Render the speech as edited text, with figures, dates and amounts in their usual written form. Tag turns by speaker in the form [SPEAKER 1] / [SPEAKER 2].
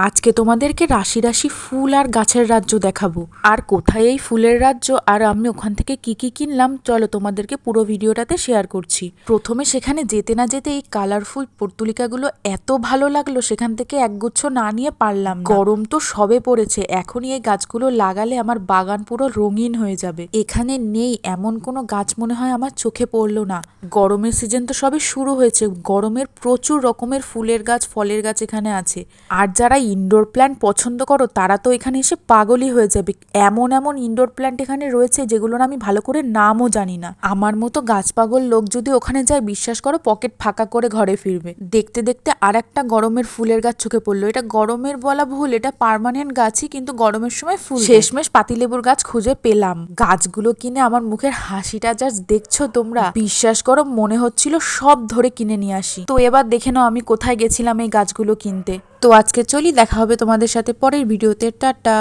[SPEAKER 1] আজকে তোমাদেরকে রাশি রাশি ফুল আর গাছের রাজ্য দেখাবো, আর কোথায় এই ফুলের রাজ্য আর আমি ওখান থেকে কি কি কিনলাম চলো তোমাদেরকে পুরো ভিডিওটাতে শেয়ার করছি। প্রথমে সেখানে যেতে না যেতে এই কালারফুল পর্তুলিকাগুলো এত ভালো লাগলো, সেখান থেকে একগুচ্ছ না নিয়ে পারলাম না। গরম তো সবে পড়েছে, এখনই এই গাছগুলো লাগালে আমার বাগান পুরো রঙিন হয়ে যাবে। এখানে নেই এমন কোনো গাছ মনে হয় আমার চোখে পড়লো না। গরমের সিজন তো সবে শুরু হয়েছে, গরমের প্রচুর রকমের ফুলের গাছ ফলের গাছ এখানে আছে। আর যারা ইনডোর প্ল্যান্ট পছন্দ করো তারা তো এখানে এসে পাগলই হয়ে যাবে। এমন এমন ইনডোর প্ল্যান্ট এখানে রয়েছে যেগুলোর আমি ভালো করে নামও জানি না। আমার মতো গাছ পাগল লোক যদি ওখানে যায়, বিশ্বাস করো পকেট ফাঁকা করে ঘরে ফিরবে। দেখতে দেখতে আর একটা গরমের ফুলের গাছ চোখে পড়লো। এটা গরমের বলা ভুল, এটা পার্মানেন্ট গাছই, কিন্তু গরমের সময় ফুল। শেষমেশ পাতিলেবুর গাছ খুঁজে পেলাম। গাছগুলো কিনে আমার মুখের হাসিটা জাস্ট দেখছো তোমরা, বিশ্বাস করো মনে হচ্ছিল সব ধরে কিনে নিয়ে আসি। তো এবার দেখে নাও আমি কোথায় গেছিলাম এই গাছগুলো কিনতে। তো আজকে চলি, দেখা হবে তোমাদের সাথে পরের ভিডিওতে। টাটা।